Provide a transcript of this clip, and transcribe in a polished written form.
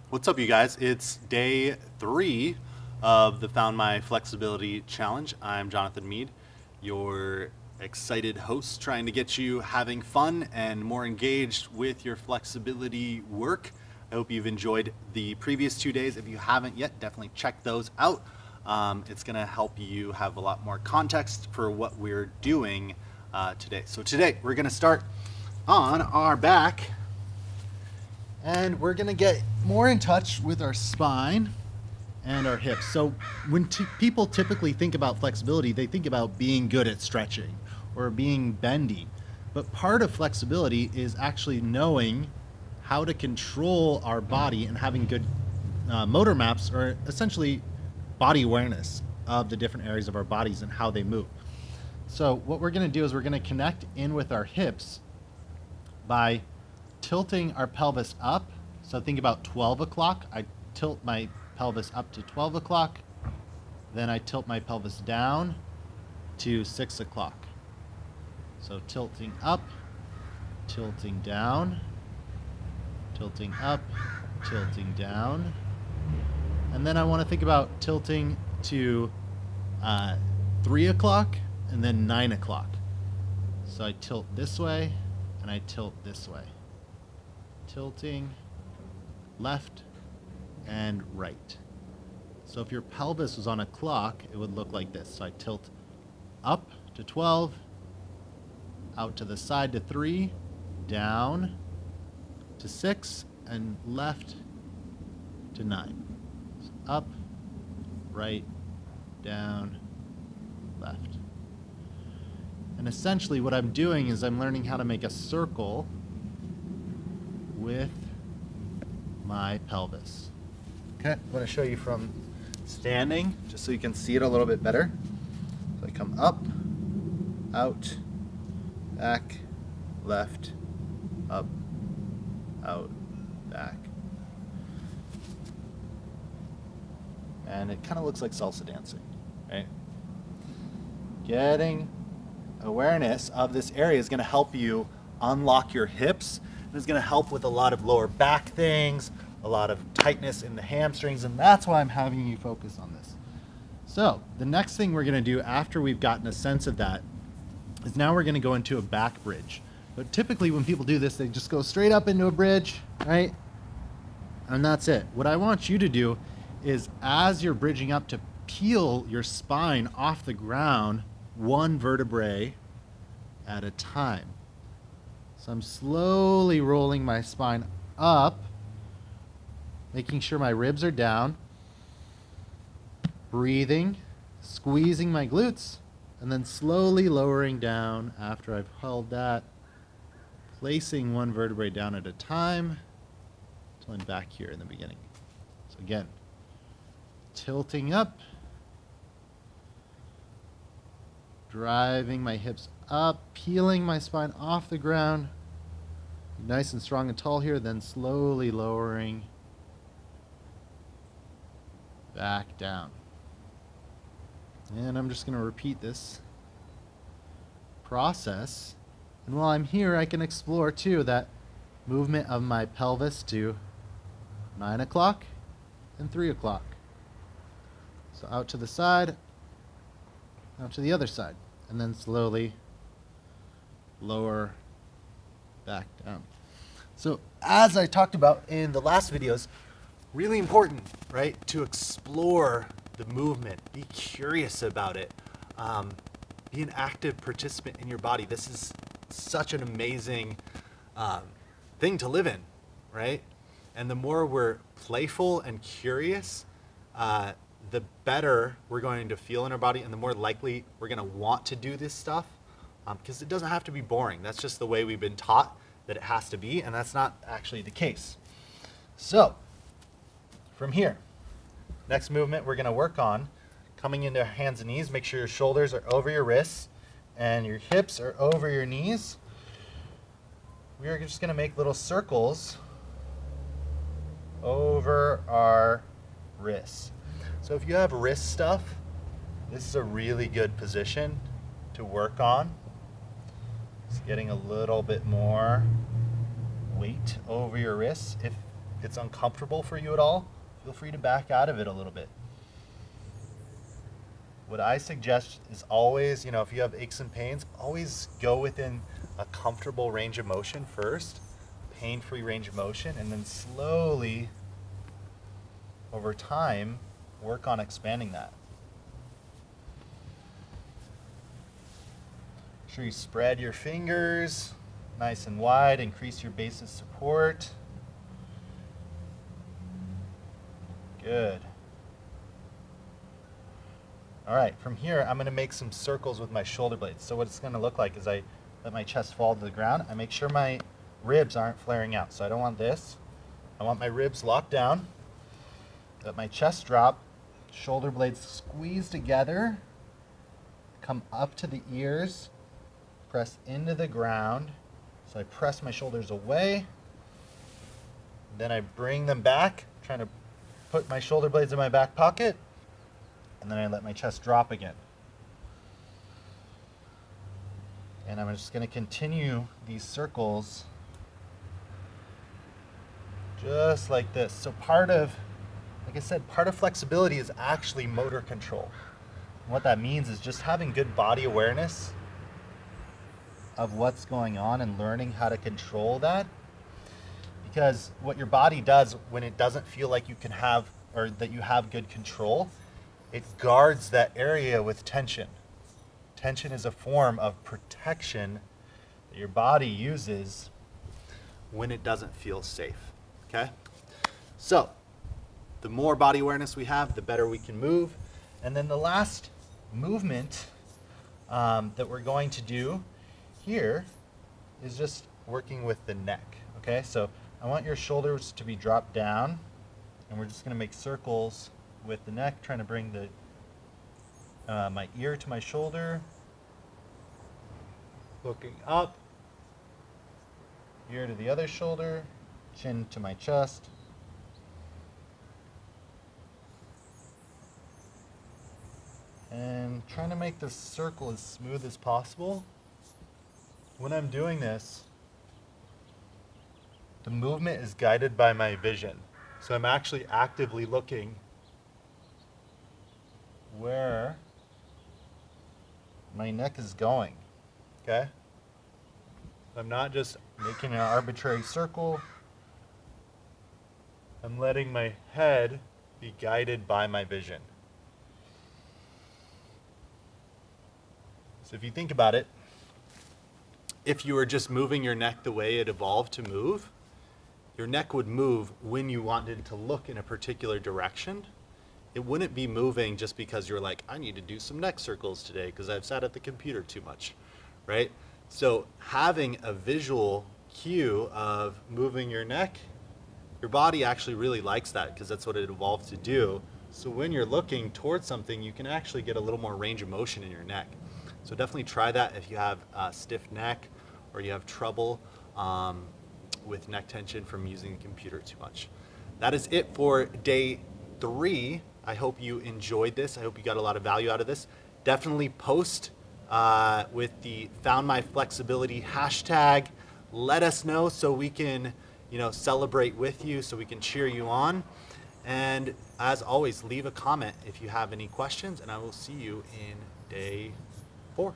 What's up, you guys? It's day 3 of the Found My Flexibility Challenge. I'm Jonathan Mead, your excited host, trying to get you having fun and more engaged with your flexibility work. I hope you've enjoyed the previous 2 days. If you haven't yet, definitely check those out. It's going to help you have a lot more context for what we're doing today. So today we're going to start on our back, and we're going to get more in touch with our spine and our hips. So when people typically think about flexibility, they think about being good at stretching or being bendy. But part of flexibility is actually knowing how to control our body and having good motor maps, or essentially body awareness of the different areas of our bodies and how they move. So what we're going to do is we're going to connect in with our hips by tilting our pelvis up. So think about 12 o'clock. I tilt my pelvis up to 12 o'clock. Then I tilt my pelvis down to 6 o'clock. So tilting up, tilting down, tilting up, tilting down. And then I want to think about tilting to 3 o'clock and then 9 o'clock. So I tilt this way and I tilt this way. Tilting left and right. So if your pelvis was on a clock, it would look like this. So I tilt up to 12, out to the side to 3, down to 6, and left to 9. So up, right, down, left. And essentially what I'm doing is I'm learning how to make a circle with my pelvis. Okay, I'm going to show you from standing, just so you can see it a little bit better. So I come up, out, back, left, up, out, back. And it kind of looks like salsa dancing, right? Getting awareness of this area is going to help you unlock your hips. It's going to help with a lot of lower back things, a lot of tightness in the hamstrings, and that's why I'm having you focus on this. So the next thing we're going to do after we've gotten a sense of that is now we're going to go into a back bridge. But typically when people do this, they just go straight up into a bridge, right? And that's it. What I want you to do is, as you're bridging up, to peel your spine off the ground one vertebrae at a time. So I'm slowly rolling my spine up, making sure my ribs are down, breathing, squeezing my glutes, and then slowly lowering down after I've held that, placing one vertebrae down at a time until I'm back here in the beginning. So again, tilting up, driving my hips up, peeling my spine off the ground, nice and strong and tall here, then slowly lowering back down. And I'm just going to repeat this process. And while I'm here, I can explore too that movement of my pelvis to 9 o'clock and 3 o'clock. So out to the side, out to the other side, and then slowly lower back down. So as I talked about in the last videos, really important, right, to explore the movement, be curious about it, be an active participant in your body. This is such an amazing thing to live in, right? And the more we're playful and curious, the better we're going to feel in our body, and the more likely we're going to want to do this stuff, because it doesn't have to be boring. That's just the way we've been taught that it has to be, and that's not actually the case. So from here, next movement we're going to work on coming into hands and knees. Make sure your shoulders are over your wrists and your hips are over your knees. We are just going to make little circles over our wrists. So if you have wrist stuff, this is a really good position to work on. Just getting a little bit more weight over your wrists. If it's uncomfortable for you at all, feel free to back out of it a little bit. What I suggest is always, if you have aches and pains, always go within a comfortable range of motion first, pain-free range of motion, and then slowly, over time, work on expanding that. Make sure you spread your fingers nice and wide, increase your base of support. Good. All right, from here, I'm gonna make some circles with my shoulder blades. So what it's gonna look like is I let my chest fall to the ground. I make sure my ribs aren't flaring out. So I don't want this. I want my ribs locked down. Let my chest drop, shoulder blades squeeze together, come up to the ears, press into the ground. So I press my shoulders away, then I bring them back, trying to put my shoulder blades in my back pocket, and then I let my chest drop again. And I'm just going to continue these circles just like this. So like I said, part of flexibility is actually motor control. And what that means is just having good body awareness of what's going on and learning how to control that. Because what your body does when it doesn't feel like you can have, or that you have good control, it guards that area with tension. Tension is a form of protection that your body uses when it doesn't feel safe, okay? So, the more body awareness we have, the better we can move. And then the last movement that we're going to do here is just working with the neck, okay? So I want your shoulders to be dropped down, and we're just gonna make circles with the neck, trying to bring my ear to my shoulder, looking up, ear to the other shoulder, chin to my chest. And trying to make this circle as smooth as possible. When I'm doing this, the movement is guided by my vision. So I'm actually actively looking where my neck is going, okay? I'm not just making an arbitrary circle. I'm letting my head be guided by my vision. So if you think about it, if you were just moving your neck the way it evolved to move, your neck would move when you wanted to look in a particular direction. It wouldn't be moving just because you're like, I need to do some neck circles today because I've sat at the computer too much, right? So having a visual cue of moving your neck, your body actually really likes that because that's what it evolved to do. So when you're looking towards something, you can actually get a little more range of motion in your neck. So definitely try that if you have a stiff neck or you have trouble with neck tension from using the computer too much. That is it for day 3. I hope you enjoyed this. I hope you got a lot of value out of this. Definitely post with the Found My Flexibility hashtag. Let us know so we can, celebrate with you, so we can cheer you on. And as always, leave a comment if you have any questions, and I will see you in day 4.